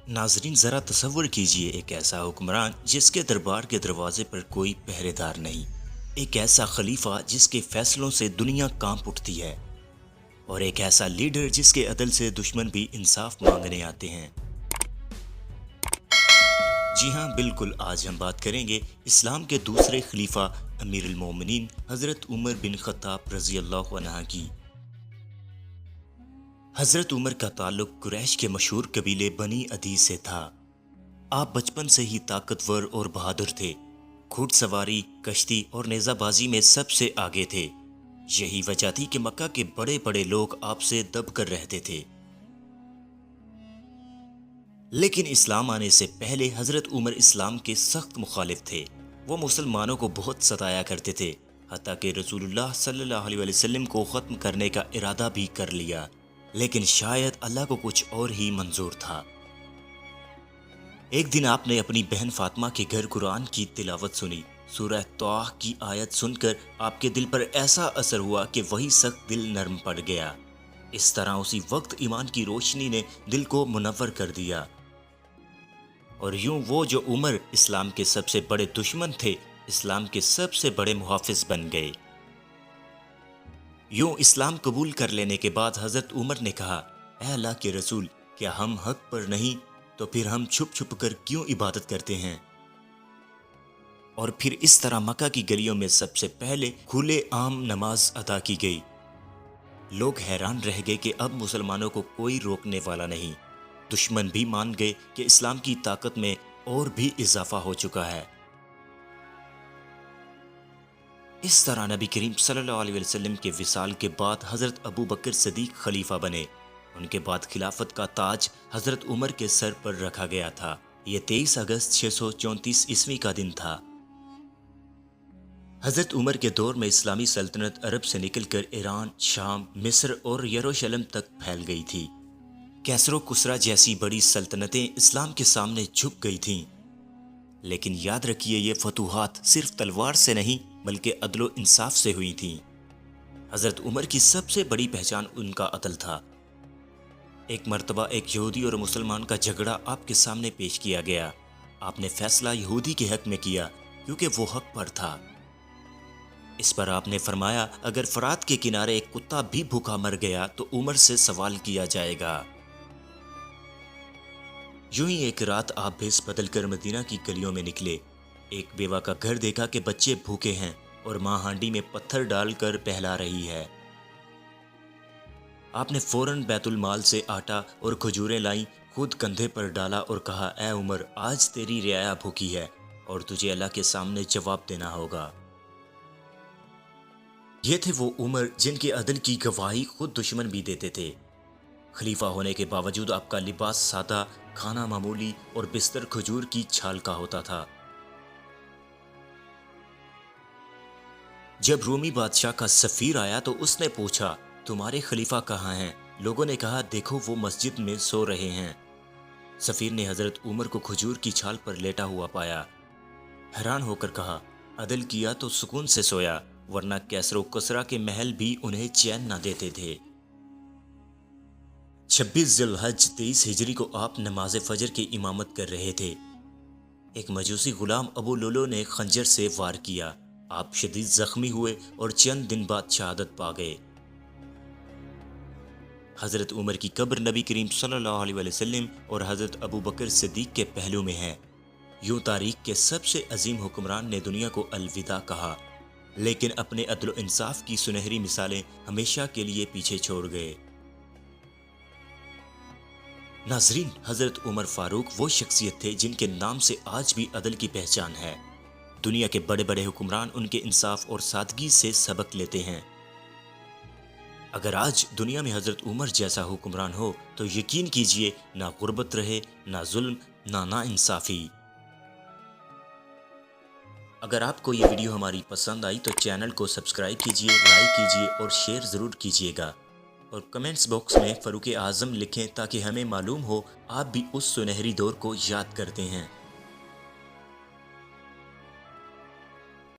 नाजरीन ज़रा तसव्वुर कीजिए एक ऐसा हुक्मरान जिसके दरबार के दरवाजे पर कोई पहरेदार नहीं। एक ऐसा खलीफा जिसके फैसलों से दुनिया कांप उठती है। और एक ऐसा लीडर जिसके अदल से दुश्मन भी इंसाफ मांगने आते हैं। जी हाँ, बिल्कुल। आज हम बात करेंगे इस्लाम के दूसरे खलीफा अमीरुल मोमिनीन हज़रत उमर बिन खत्ताब रज़ी अल्लाह अन्हु की। हज़रत उमर का ताल्लुक कुरैश के मशहूर कबीले बनी अदी से था। आप बचपन से ही ताकतवर और बहादुर थे। घुड़सवारी, कश्ती और नेज़ाबाजी में सबसे आगे थे। यही वजह थी कि मक्का के बड़े बड़े लोग आपसे दब कर रहते थे। लेकिन इस्लाम आने से पहले हज़रत उमर इस्लाम के सख्त मुखालिफ थे। वो मुसलमानों को बहुत सताया करते थे, हत्ता कि रसूलुल्लाह सल्लल्लाहु अलैहि वसल्लम को ख़त्म करने का इरादा भी कर लिया। लेकिन शायद अल्लाह को कुछ और ही मंजूर था। एक दिन आपने अपनी बहन फातिमा के घर कुरान की तिलावत सुनी। सूरह तौह की आयत सुनकर आपके दिल पर ऐसा असर हुआ कि वही सख्त दिल नरम पड़ गया। इस तरह उसी वक्त ईमान की रोशनी ने दिल को मुनव्वर कर दिया। और यूं वो जो उमर इस्लाम के सबसे बड़े दुश्मन थे, इस्लाम के सबसे बड़े मुहाफिज बन गए। यूं इस्लाम कबूल कर लेने के बाद हजरत उमर ने कहा, ऐ अल्लाह के रसूल, क्या हम हक पर नहीं तो फिर हम छुप छुप कर क्यों इबादत करते हैं। और फिर इस तरह मक्का की गलियों में सबसे पहले खुले आम नमाज अदा की गई। लोग हैरान रह गए कि अब मुसलमानों को कोई रोकने वाला नहीं। दुश्मन भी मान गए कि इस्लाम की ताकत में और भी इजाफा हो चुका है। इस तरह नबी करीम सल्लल्लाहु अलैहि वसल्लम के विसाल के बाद हज़रत अबू बकर सदीक खलीफा बने। उनके बाद खिलाफत का ताज हज़रत उमर के सर पर रखा गया था। यह 23 अगस्त 634 ईस्वी का दिन था। हज़रत उमर के दौर में इस्लामी सल्तनत अरब से निकलकर ईरान, शाम, मिस्र और यरूशलेम तक फैल गई थी। कैसरो कुसरा जैसी बड़ी सल्तनतें इस्लाम के सामने झुक गई थीं। लेकिन याद रखिए, ये फतूहात सिर्फ तलवार से नहीं बल्कि अदलो इंसाफ से हुई थीं। हज़रत उमर की सबसे बड़ी पहचान उनका अदल था। एक मर्तबा एक यहूदी और मुसलमान का झगड़ा आपके सामने पेश किया गया। आपने फैसला यहूदी के हक में किया क्योंकि वो हक पर था। इस पर आपने फरमाया, अगर फरात के किनारे एक कुत्ता भी भूखा मर गया तो उमर से सवाल किया जाएगा। यूं ही एक रात आप भेस बदल कर मदीना की गलियों में निकले। एक बेवा का घर देखा कि बच्चे भूखे हैं और मां हांडी में पत्थर डालकर पहला रही है। आपने फौरन बैतुल माल से आटा और खजूरें लाई, खुद कंधे पर डाला और कहा, ऐ उमर, आज तेरी रियाया भूखी है और तुझे अल्लाह के सामने जवाब देना होगा। ये थे वो उमर जिनके अदल की गवाही खुद दुश्मन भी देते थे। खलीफा होने के बावजूद आपका लिबास सादा, खाना मामूली और बिस्तर खजूर की छाल का होता था। जब रूमी बादशाह का सफीर आया तो उसने पूछा, तुम्हारे खलीफा कहाँ हैं? लोगों ने कहा, देखो वो मस्जिद में सो रहे हैं। सफीर ने हजरत उमर को खजूर की छाल पर लेटा हुआ पाया। हैरान होकर कहा, अदल किया तो सुकून से सोया, वरना कैसरो कसरा के महल भी उन्हें चैन न देते थे। 26 ज़िलहज 23 हिजरी को आप नमाज फजर की इमामत कर रहे थे। एक मजूसी गुलाम अबू लुलु ने खंजर से वार किया। आप शदीद जख्मी हुए और चंद दिन बाद शहादत पा गए। हजरत उमर की कब्र नबी करीम सल्लल्लाहु अलैहि वसल्लम और हजरत अबू बकर सिद्दीक के पहलू में है। यूं तारीख के सबसे अजीम हुक्मरान ने दुनिया को अलविदा कहा, लेकिन अपने अदल इंसाफ की सुनहरी मिसालें हमेशा के लिए पीछे छोड़ गए। नाजरीन, हजरत उमर फारूक वो शख्सियत थे जिनके नाम से आज भी अदल की पहचान है। दुनिया के बड़े बड़े हुक्मरान उनके इंसाफ और सादगी से सबक लेते हैं। अगर आज दुनिया में हजरत उमर जैसा हुक्मरान हो तो यकीन कीजिए, ना गुर्बत रहे, ना जुल्म, ना इंसाफी। अगर आपको ये वीडियो हमारी पसंद आई तो चैनल को सब्सक्राइब कीजिए, लाइक कीजिए और शेयर ज़रूर कीजिएगा। और कमेंट्स बॉक्स में फ़ारूक आज़म लिखें ताकि हमें मालूम हो आप भी उस सुनहरी दौर को याद करते हैं।